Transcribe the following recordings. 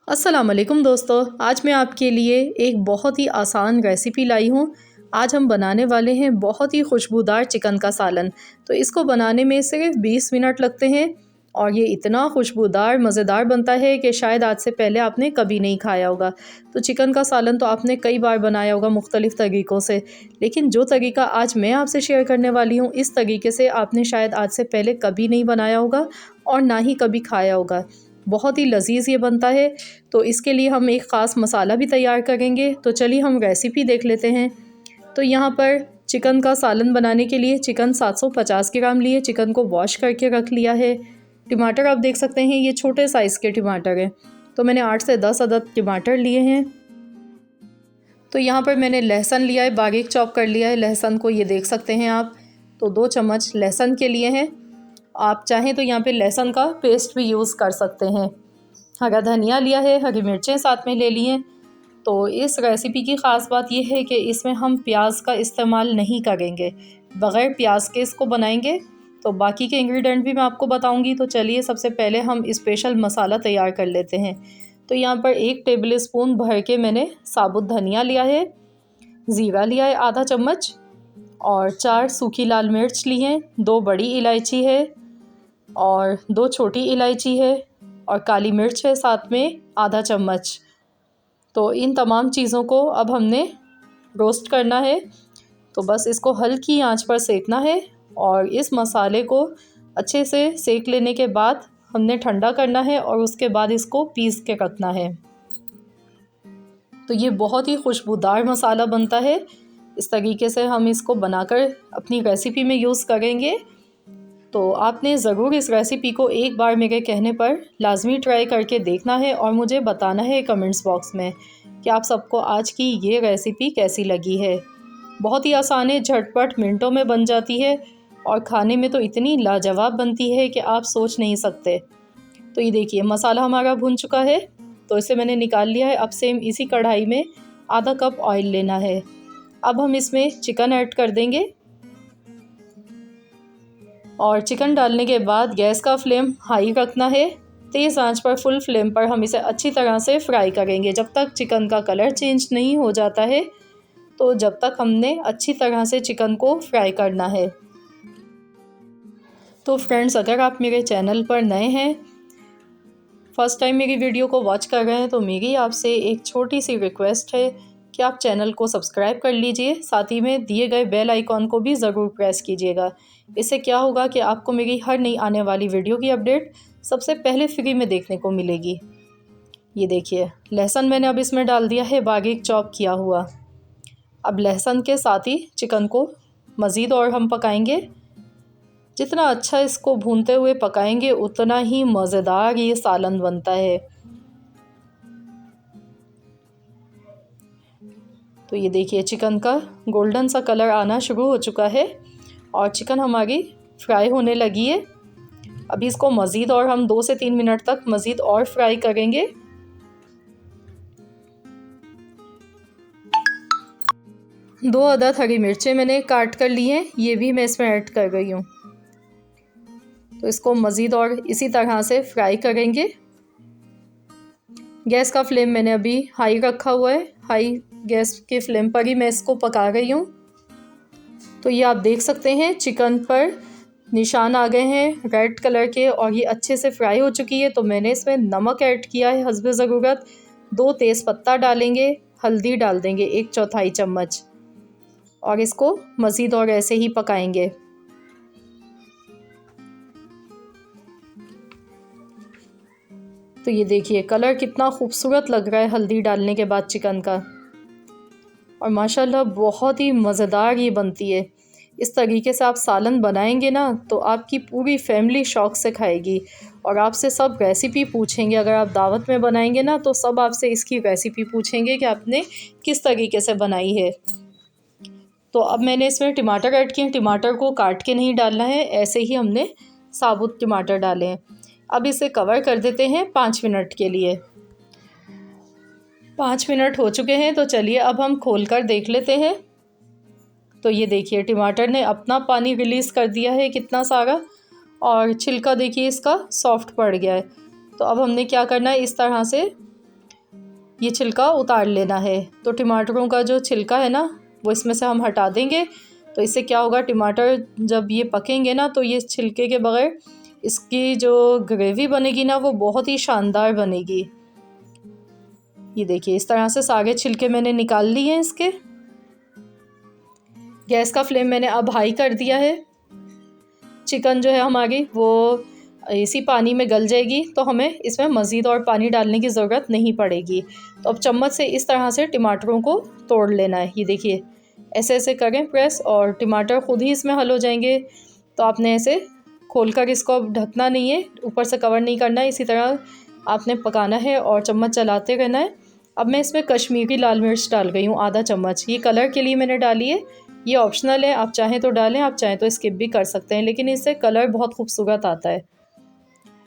अस्सलाम वालेकुम दोस्तों, आज मैं आपके लिए एक बहुत ही आसान रेसिपी लाई हूँ। आज हम बनाने वाले हैं बहुत ही खुशबूदार चिकन का सालन। तो इसको बनाने में सिर्फ 20 मिनट लगते हैं और ये इतना खुशबूदार मज़ेदार बनता है कि शायद आज से पहले आपने कभी नहीं खाया होगा। तो चिकन का सालन तो आपने कई बार बनाया होगा मुख्तलिफ़ तरीक़ों से, लेकिन जो तरीका आज मैं आपसे शेयर करने वाली हूँ, इस तरीके से आपने शायद आज से पहले कभी नहीं बनाया होगा और ना ही कभी खाया होगा। बहुत ही लज़ीज़ ये बनता है। तो इसके लिए हम एक ख़ास मसाला भी तैयार करेंगे। तो चलिए हम रेसिपी देख लेते हैं। तो यहाँ पर चिकन का सालन बनाने के लिए चिकन 750 ग्राम लिए, चिकन को वॉश करके रख लिया है। टमाटर आप देख सकते हैं, ये छोटे साइज़ के टमाटर हैं। तो मैंने 8 से 10 अदद टमाटर लिए हैं। तो यहाँ पर मैंने लहसुन लिया है, बारीक चॉप कर लिया है लहसुन को, ये देख सकते हैं आप। तो 2 चम्मच लहसुन के लिए हैं। आप चाहें तो यहाँ पे लहसुन का पेस्ट भी यूज़ कर सकते हैं। हरा धनिया लिया है, हरी मिर्चें साथ में ले ली हैं। तो इस रेसिपी की ख़ास बात यह है कि इसमें हम प्याज का इस्तेमाल नहीं करेंगे, बग़ैर प्याज के इसको बनाएंगे। तो बाकी के इंग्रेडिएंट भी मैं आपको बताऊंगी। तो चलिए सबसे पहले हम स्पेशल मसाला तैयार कर लेते हैं। तो यहाँ पर 1 टेबल स्पून भर के मैंने साबुत धनिया लिया है, ज़ीरा लिया है आधा चम्मच और 4 सूखी लाल मिर्च ली हैं, 2 बड़ी इलायची है और 2 छोटी इलायची है और काली मिर्च है साथ में आधा चम्मच। तो इन तमाम चीज़ों को अब हमने रोस्ट करना है। तो बस इसको हल्की आंच पर सेकना है और इस मसाले को अच्छे से सेक लेने के बाद हमने ठंडा करना है और उसके बाद इसको पीस के रखना है। तो ये बहुत ही खुशबूदार मसाला बनता है। इस तरीके से हम इसको बनाकर अपनी रेसिपी में यूज़ करेंगे। तो आपने ज़रूर इस रेसिपी को एक बार मेरे कहने पर लाजमी ट्राई करके देखना है और मुझे बताना है कमेंट्स बॉक्स में कि आप सबको आज की ये रेसिपी कैसी लगी है। बहुत ही आसान है, झटपट मिनटों में बन जाती है और खाने में तो इतनी लाजवाब बनती है कि आप सोच नहीं सकते। तो ये देखिए मसाला हमारा भुन चुका है, तो इसे मैंने निकाल लिया है। अब सेम इसी कढ़ाई में आधा कप ऑयल लेना है। अब हम इसमें चिकन ऐड कर देंगे और चिकन डालने के बाद गैस का फ्लेम हाई रखना है। तेज़ आंच पर फुल फ्लेम पर हम इसे अच्छी तरह से फ्राई करेंगे जब तक चिकन का कलर चेंज नहीं हो जाता है। तो जब तक हमने अच्छी तरह से चिकन को फ्राई करना है। तो फ्रेंड्स, अगर आप मेरे चैनल पर नए हैं, फ़र्स्ट टाइम मेरी वीडियो को वॉच कर रहे हैं, तो मेरी आपसे एक छोटी सी रिक्वेस्ट है कि आप चैनल को सब्सक्राइब कर लीजिए, साथ ही में दिए गए बेल आइकॉन को भी ज़रूर प्रेस कीजिएगा। इससे क्या होगा कि आपको मेरी हर नई आने वाली वीडियो की अपडेट सबसे पहले फ्री में देखने को मिलेगी। ये देखिए लहसुन मैंने अब इसमें डाल दिया है, बारीक चॉप किया हुआ। अब लहसुन के साथ ही चिकन को मज़ीद और हम पकाएंगे। जितना अच्छा इसको भूनते हुए पकाएंगे उतना ही मज़ेदार ये सालन बनता है। तो ये देखिए चिकन का गोल्डन सा कलर आना शुरू हो चुका है और चिकन हमारी फ्राई होने लगी है। अभी इसको मज़ीद और हम 2 से 3 मिनट तक मज़ीद और फ्राई करेंगे। दो अदद हरी मिर्चें मैंने काट कर ली हैं, ये भी मैं इसमें ऐड कर रही हूँ। तो इसको मज़ीद और इसी तरह से फ्राई करेंगे। गैस का फ्लेम मैंने अभी हाई रखा हुआ है, हाई गैस के फ्लेम पर ही मैं इसको पका रही हूँ। तो ये आप देख सकते हैं चिकन पर निशान आ गए हैं रेड कलर के और ये अच्छे से फ्राई हो चुकी है। तो मैंने इसमें नमक ऐड किया है हस्बे ज़रूरत, 2 तेज़पत्ता डालेंगे, हल्दी डाल देंगे 1/4 चम्मच और इसको मज़ीद और ऐसे ही पकाएंगे। तो ये देखिए कलर कितना खूबसूरत लग रहा है हल्दी डालने के बाद चिकन का, और माशाल्लाह बहुत ही मज़ेदार ये बनती है। इस तरीके से आप सालन बनाएंगे ना तो आपकी पूरी फैमिली शौक़ से खाएगी और आपसे सब रेसिपी पूछेंगे। अगर आप दावत में बनाएंगे ना तो सब आपसे इसकी रेसिपी पूछेंगे कि आपने किस तरीके से बनाई है। तो अब मैंने इसमें टमाटर ऐड किए हैं। टमाटर को काट के नहीं डालना है, ऐसे ही हमने साबुत टमाटर डाले हैं। अब इसे कवर कर देते हैं 5 मिनट के लिए। 5 मिनट हो चुके हैं, तो चलिए अब हम खोल कर देख लेते हैं। तो ये देखिए टमाटर ने अपना पानी रिलीज़ कर दिया है कितना सारा, और छिलका देखिए इसका सॉफ्ट पड़ गया है। तो अब हमने क्या करना है, इस तरह से ये छिलका उतार लेना है। तो टमाटरों का जो छिलका है ना वो इसमें से हम हटा देंगे। तो इससे क्या होगा, टमाटर जब ये पकेंगे ना तो ये छिलके के बगैर इसकी जो ग्रेवी बनेगी ना वो बहुत ही शानदार बनेगी। ये देखिए इस तरह से सारे छिलके मैंने निकाल लिए हैं इसके। गैस का फ्लेम मैंने अब हाई कर दिया है। चिकन जो है हमारी वो इसी पानी में गल जाएगी, तो हमें इसमें मज़ीद और पानी डालने की ज़रूरत नहीं पड़ेगी। तो अब चम्मच से इस तरह से टमाटरों को तोड़ लेना है। ये देखिए ऐसे ऐसे करें प्रेस और टमाटर ख़ुद ही इसमें हल हो जाएंगे। तो आपने ऐसे खोलकर इसको अब ढकना नहीं है, ऊपर से कवर नहीं करना है, इसी तरह आपने पकाना है और चम्मच चलाते रहना है। अब मैं इसमें कश्मीरी लाल मिर्च डाल गई हूँ आधा चम्मच। ये कलर के लिए मैंने डाली है, ये ऑप्शनल है, आप चाहें तो डालें, आप चाहें तो स्किप भी कर सकते हैं, लेकिन इससे कलर बहुत खूबसूरत आता है।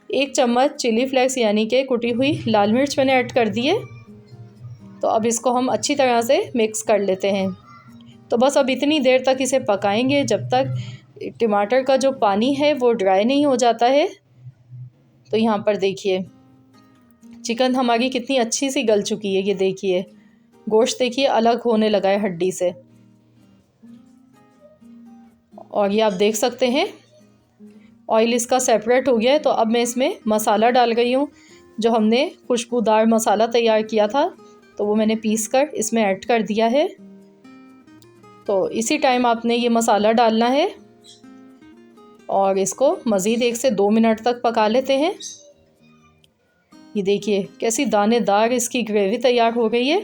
1 चम्मच चिली फ्लेक्स यानी कि कुटी हुई लाल मिर्च मैंने ऐड कर दी है। तो अब इसको हम अच्छी तरह से मिक्स कर लेते हैं। तो बस अब इतनी देर तक इसे पकाएंगे जब तक टमाटर का जो पानी है वो ड्राई नहीं हो जाता है। तो यहाँ पर देखिए चिकन हमारी कितनी अच्छी सी गल चुकी है। ये देखिए गोश्त देखिए अलग होने लगा है हड्डी से, और ये आप देख सकते हैं ऑयल इसका सेपरेट हो गया है। तो अब मैं इसमें मसाला डाल गई हूँ, जो हमने खुशबूदार मसाला तैयार किया था तो वो मैंने पीस कर इसमें ऐड कर दिया है। तो इसी टाइम आपने ये मसाला डालना है और इसको मज़ीद 1 से 2 मिनट तक पका लेते हैं। ये देखिए कैसी दानेदार इसकी ग्रेवी तैयार हो गई है।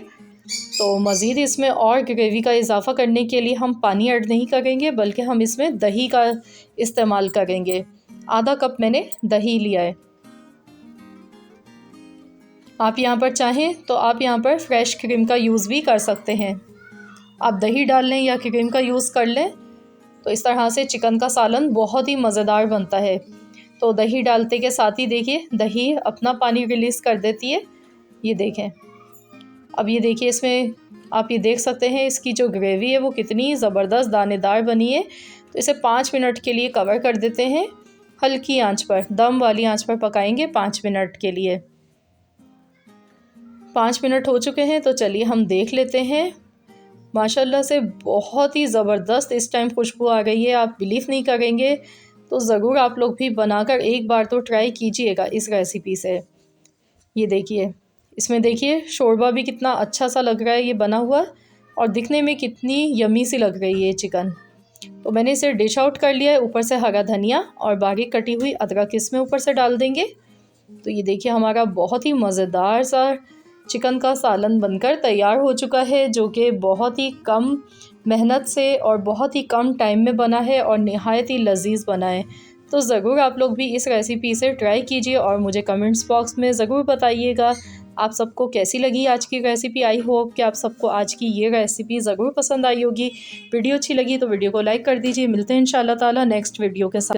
तो मज़ीद इसमें और ग्रेवी का इजाफ़ा करने के लिए हम पानी ऐड नहीं करेंगे, बल्कि हम इसमें दही का इस्तेमाल करेंगे। आधा कप मैंने दही लिया है। आप यहाँ पर चाहें तो आप यहाँ पर फ्रेश क्रीम का यूज़ भी कर सकते हैं। आप दही डाल लें या क्रीम का यूज़ कर लें, तो इस तरह से चिकन का सालन बहुत ही मज़ेदार बनता है। तो दही डालते के साथ ही देखिए दही अपना पानी रिलीज़ कर देती है। ये देखें, अब ये देखिए इसमें आप ये देख सकते हैं इसकी जो ग्रेवी है वो कितनी ज़बरदस्त दानेदार बनी है। तो इसे 5 मिनट के लिए कवर कर देते हैं, हल्की आंच पर, दम वाली आंच पर पकाएंगे 5 मिनट के लिए। 5 मिनट हो चुके हैं, तो चलिए हम देख लेते हैं। माशाल्लाह से बहुत ही ज़बरदस्त इस टाइम खुशबू आ गई है, आप बिलीव नहीं करेंगे। तो ज़रूर आप लोग भी बनाकर एक बार तो ट्राई कीजिएगा इस रेसिपी से। ये देखिए इसमें देखिए शोरबा भी कितना अच्छा सा लग रहा है ये बना हुआ, और दिखने में कितनी यमी सी लग रही है चिकन। तो मैंने इसे डिश आउट कर लिया है। ऊपर से हरा धनिया और बारीक कटी हुई अदरक इसमें ऊपर से डाल देंगे। तो ये देखिए हमारा बहुत ही मज़ेदार सा चिकन का सालन बनकर तैयार हो चुका है, जो कि बहुत ही कम मेहनत से और बहुत ही कम टाइम में बना है और नहायत ही लजीज़ बना है। तो ज़रूर आप लोग भी इस रेसिपी से ट्राई कीजिए और मुझे कमेंट्स बॉक्स में ज़रूर बताइएगा आप सबको कैसी लगी आज की रेसिपी। आई होप कि आप सबको आज की ये रेसिपी ज़रूर पसंद आई होगी। वीडियो अच्छी लगी तो वीडियो को लाइक कर दीजिए। मिलते हैं इंशाल्लाह ताला नेक्स्ट वीडियो के साथ।